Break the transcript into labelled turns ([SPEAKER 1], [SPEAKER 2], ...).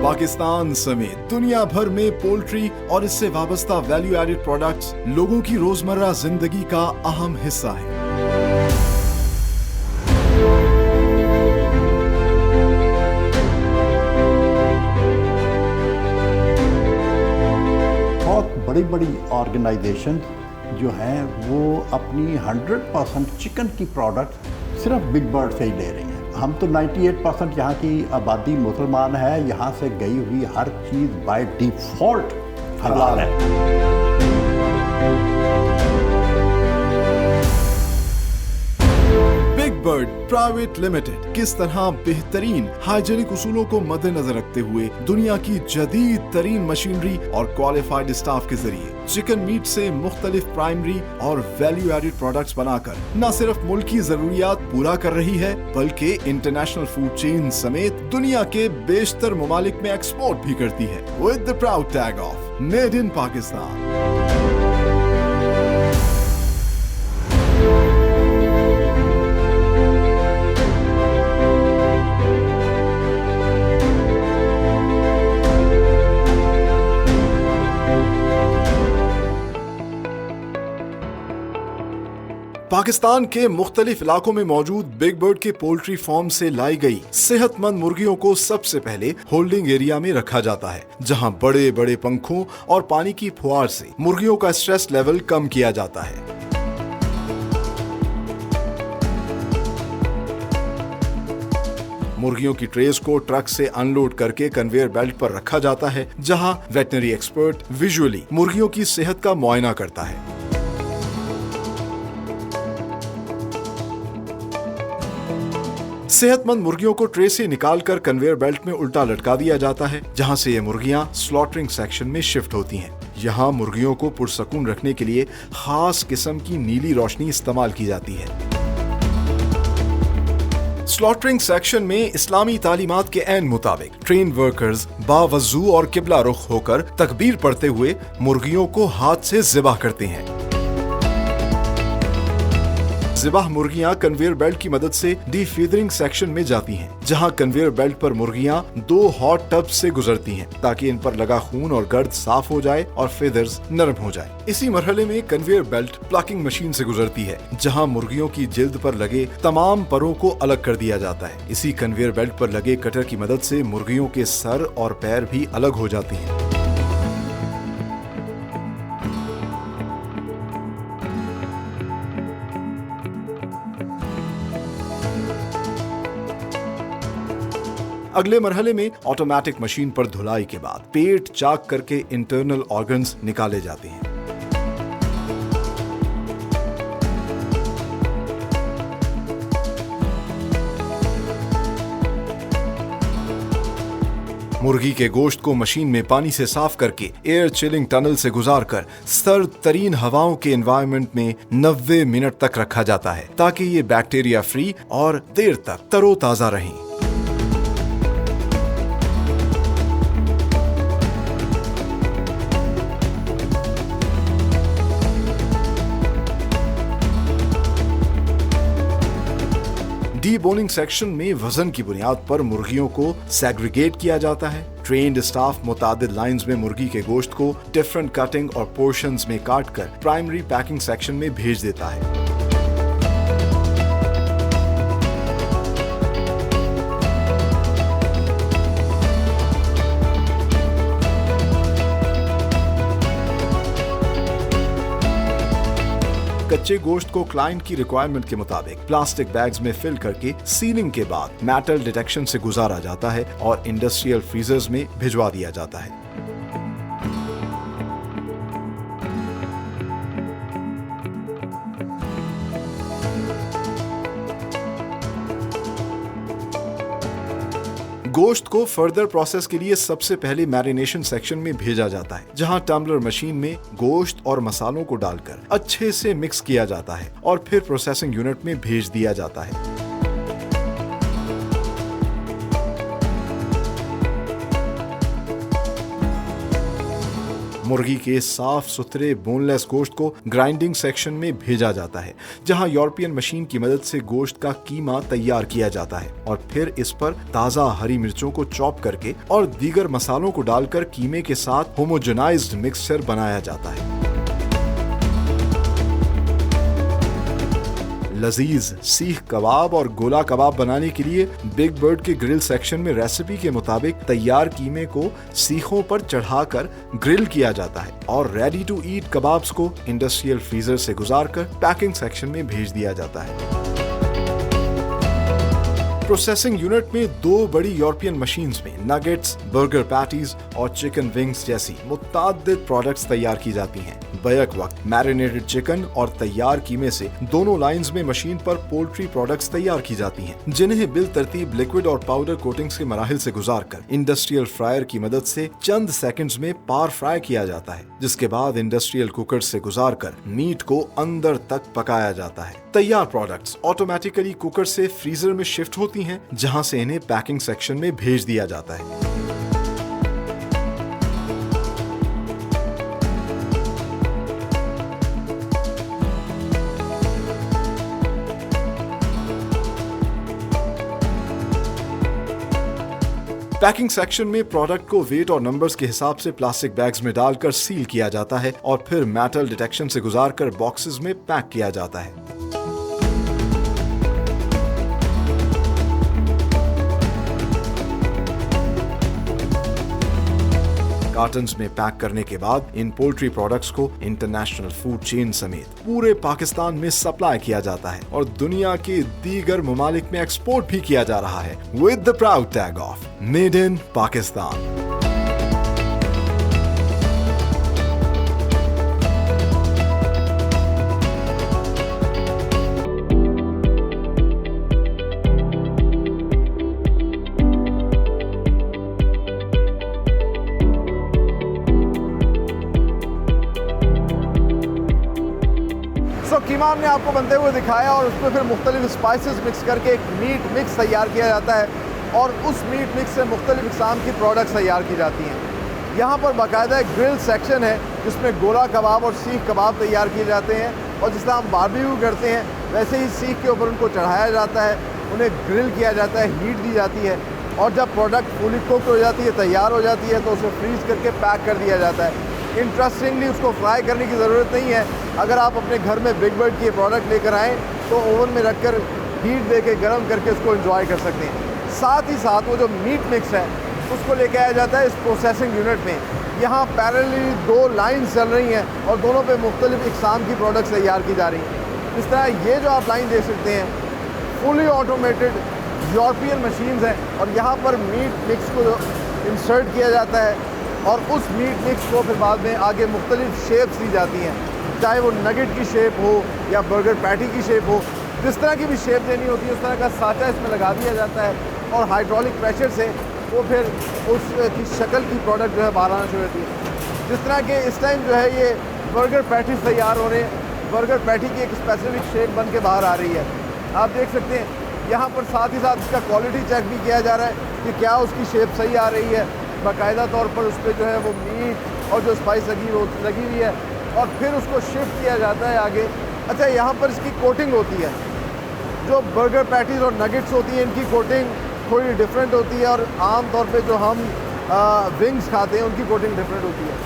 [SPEAKER 1] पाकिस्तान समेत दुनिया भर में पोल्ट्री और इससे वाबस्ता वैल्यू एडेड प्रोडक्ट्स लोगों की रोजमर्रा जिंदगी का अहम हिस्सा है।
[SPEAKER 2] बहुत बड़ी बड़ी ऑर्गेनाइजेशन जो हैं वो अपनी 100% चिकन की प्रोडक्ट सिर्फ बिग बर्ड से ही ले रही हैं। हम तो 98% यहाँ की आबादी मुसलमान है, यहाँ से गई हुई हर चीज़ बाय डिफ़ॉल्ट हलाल है।
[SPEAKER 1] बर्ड प्राइवेट लिमिटेड किस तरह बेहतरीन हाइजीनिक उसूलों को मद्देनजर रखते हुए दुनिया की जदीद तरीन मशीनरी और क्वालिफाइड स्टाफ के जरिए चिकन मीट से मुख्तलिफ प्राइमरी और वैल्यू एडेड प्रोडक्ट्स बनाकर न सिर्फ मुल्की जरूरियात पूरा कर रही है बल्कि इंटरनेशनल फूड चेन समेत दुनिया के बेशतर ममालिक में एक्सपोर्ट भी करती है with the proud tag of made in Pakistan. Pakistan के मुख्तलिफ इलाकों में मौजूद बिग बर्ड के पोल्ट्री फार्म से लाई गई सेहतमंद मुर्गियों को सबसे पहले होल्डिंग एरिया में रखा जाता है, जहां बड़े बड़े पंखों और पानी की फुहार से मुर्गियों का स्ट्रेस लेवल कम किया जाता है। मुर्गियों की ट्रेस को ट्रक से अनलोड करके कन्वेयर बेल्ट पर रखा जाता है, जहां वेटनरी एक्सपर्ट विजुअली मुर्गियों की सेहत का मुआयना करता है। सेहतमंद मुर्गियों को ट्रे से निकालकर कन्वेयर बेल्ट में उल्टा लटका दिया जाता है, जहां से ये मुर्गियां स्लॉटरिंग सेक्शन में शिफ्ट होती हैं। यहां मुर्गियों को पुरसकून रखने के लिए खास किस्म की नीली रोशनी इस्तेमाल की जाती है। स्लॉटरिंग सेक्शन में इस्लामी तालीमात के ऐन मुताबिक ट्रेन वर्कर्स बावजू और किबला रुख होकर तकबीर पढ़ते हुए मुर्गियों को हाथ से ज़िबाह करते हैं। ज़िबाह मुर्गियां कन्वेयर बेल्ट की मदद से डीफीदरिंग सेक्शन में जाती हैं, जहां कन्वेयर बेल्ट पर मुर्गियां 2 हॉट टब से गुजरती हैं ताकि इन पर लगा खून और गर्द साफ हो जाए और फेदर्स नरम हो जाए। इसी मरहले में कन्वेयर बेल्ट प्लकिंग मशीन से गुजरती है, जहां मुर्गियों की जिल्द पर लगे तमाम परों को अलग कर दिया जाता है। इसी कन्वेयर बेल्ट पर लगे कटर की मदद से मुर्गियों के सर और पैर भी अलग हो जाते हैं। अगले मरहले में ऑटोमेटिक मशीन पर धुलाई के बाद पेट चाक करके इंटरनल ऑर्गन्स निकाले जाते हैं। मुर्गी के गोश्त को मशीन में पानी से साफ करके एयर चिलिंग टनल से गुजारकर सर्द तरीन हवाओं के एनवायरनमेंट में 90 मिनट तक रखा जाता है ताकि ये बैक्टीरिया फ्री और देर तक तरोताजा रहें। डीबोनिंग सेक्शन में वजन की बुनियाद पर मुर्गियों को सेग्रीगेट किया जाता है। ट्रेन्ड स्टाफ मुतादिद लाइंस में मुर्गी के गोश्त को डिफरेंट कटिंग और पोर्शंस में काट कर प्राइमरी पैकिंग सेक्शन में भेज देता है। कच्चे गोश्त को क्लाइंट की रिक्वायरमेंट के मुताबिक प्लास्टिक बैग्स में फिल करके सीलिंग के बाद मेटल डिटेक्शन से गुजारा जाता है और इंडस्ट्रियल फ्रीजर्स में भिजवा दिया जाता है। गोश्त को फर्दर प्रोसेस के लिए सबसे पहले मैरिनेशन सेक्शन में भेजा जाता है, जहां टम्बलर मशीन में गोश्त और मसालों को डालकर अच्छे से मिक्स किया जाता है और फिर प्रोसेसिंग यूनिट में भेज दिया जाता है। मुर्गी के साफ सुथरे बोनलेस गोश्त को ग्राइंडिंग सेक्शन में भेजा जाता है, जहां यूरोपियन मशीन की मदद से गोश्त का कीमा तैयार किया जाता है और फिर इस पर ताजा हरी मिर्चों को चॉप करके और दीगर मसालों को डालकर कीमे के साथ होमोजेनाइज्ड मिक्सचर बनाया जाता है। लजीज सीख कबाब और गोला कबाब बनाने के लिए बिग बर्ड के ग्रिल सेक्शन में रेसिपी के मुताबिक तैयार कीमे को सीखों पर चढ़ाकर ग्रिल किया जाता है और रेडी टू ईट कबाब्स को इंडस्ट्रियल फ्रीजर से गुजारकर पैकिंग सेक्शन में भेज दिया जाता है। प्रोसेसिंग यूनिट में दो बड़ी यूरोपियन मशीन्स में नगेट्स, बर्गर पैटीज और चिकन विंग्स जैसी मुताद्दिद प्रोडक्ट्स तैयार की जाती हैं। बैक वक्त मैरिनेटेड चिकन और तैयार कीमे से दोनों लाइंस में मशीन पर पोल्ट्री प्रोडक्ट्स तैयार की जाती हैं, जिन्हें बिल तरतीब लिक्विड और पाउडर कोटिंग्स के मराहिल से गुजारकर इंडस्ट्रियल फ्रायर की मदद से चंद सेकंड्स में पार फ्राई किया जाता है, जिसके बाद इंडस्ट्रियल कुकर से गुजारकर मीट को अंदर तक पकाया जाता है। तैयार प्रोडक्ट्स ऑटोमेटिकली कुकर से फ्रीजर में शिफ्ट होती हैं, जहां से इन्हें पैकिंग सेक्शन में भेज दिया जाता है। पैकिंग सेक्शन में प्रोडक्ट को वेट और नंबर्स के हिसाब से प्लास्टिक बैग्स में डालकर सील किया जाता है और फिर मेटल डिटेक्शन से गुजारकर बॉक्सेस में पैक किया जाता है। कार्टन्स में पैक करने के बाद इन पोल्ट्री प्रोडक्ट्स को इंटरनेशनल फूड चेन समेत पूरे पाकिस्तान में सप्लाई किया जाता है और दुनिया के दीगर ममालिक में एक्सपोर्ट भी किया जा रहा है with the proud tag of made in Pakistan.
[SPEAKER 3] कीमा हमने आपको बनते हुए दिखाया और उसमें फिर मुख्तलिफ स्पाइसेस मिक्स करके एक मीट मिक्स तैयार किया जाता है और उस मीट मिक्स से मुख्तलिफ इक़साम की प्रोडक्ट्स तैयार की जाती हैं। यहाँ पर बाकायदा एक ग्रिल सेक्शन है जिसमें गोला कबाब और सीख कबाब तैयार किए जाते हैं और जिस तरह हम बारबेक्यू करते हैं वैसे ही सीख के ऊपर उनको चढ़ाया जाता है, उन्हें ग्रिल किया जाता है, हीट दी जाती है और जब प्रोडक्ट फुली कुक्ड हो जाती है, तैयार हो जाती है, तो उसे फ्रीज़ करके पैक कर दिया जाता है। इंटरेस्टिंगली उसको फ्राई करने की ज़रूरत नहीं है। अगर आप अपने घर में बिग बर्ड की प्रोडक्ट लेकर आएँ तो ओवन में रखकर हीट दे के गर्म करके उसको एंजॉय कर सकते हैं। साथ ही साथ वो जो मीट मिक्स है उसको लेके आया जाता है इस प्रोसेसिंग यूनिट में। यहाँ पैरेलली दो लाइन्स चल रही हैं और दोनों पे मुख्तलिफ इक़साम की प्रोडक्ट्स तैयार की जा रही हैं। इस तरह ये जो आप लाइन देख सकते हैं फुली ऑटोमेटेड यूरोपियन मशीन्स हैं और यहाँ पर मीट मिक्स को इंसर्ट किया जाता है और उस मीट मिक्स को फिर बाद में आगे मुख्तलिफ शेप्स दी जाती हैं, चाहे वो नगेट की शेप हो या बर्गर पैटी की शेप हो। जिस तरह की भी शेप देनी होती है उस तरह का साँचा इसमें लगा दिया जाता है और हाइड्रोलिक प्रेशर से वो फिर उसकी शक्ल की प्रोडक्ट जो है बाहर आना शुरू होती है। जिस तरह के इस टाइम जो है ये बर्गर पैटीज तैयार हो रहे हैं, बर्गर पैटी की एक स्पेसिफिक शेप बन के बाहर आ रही है। आप देख सकते हैं यहाँ पर साथ ही साथ इसका क्वालिटी चेक भी किया जा रहा है कि क्या उसकी शेप सही आ रही है। बाकायदा तौर पर उस पर जो है वो मीट और जो स्पाइस लगी हुई है और फिर उसको शिफ्ट किया जाता है आगे। अच्छा, यहाँ पर इसकी कोटिंग होती है। जो बर्गर पैटीज और नगेट्स होती हैं इनकी कोटिंग थोड़ी डिफरेंट होती है और आम तौर पे जो हम विंग्स खाते हैं उनकी कोटिंग डिफरेंट होती है।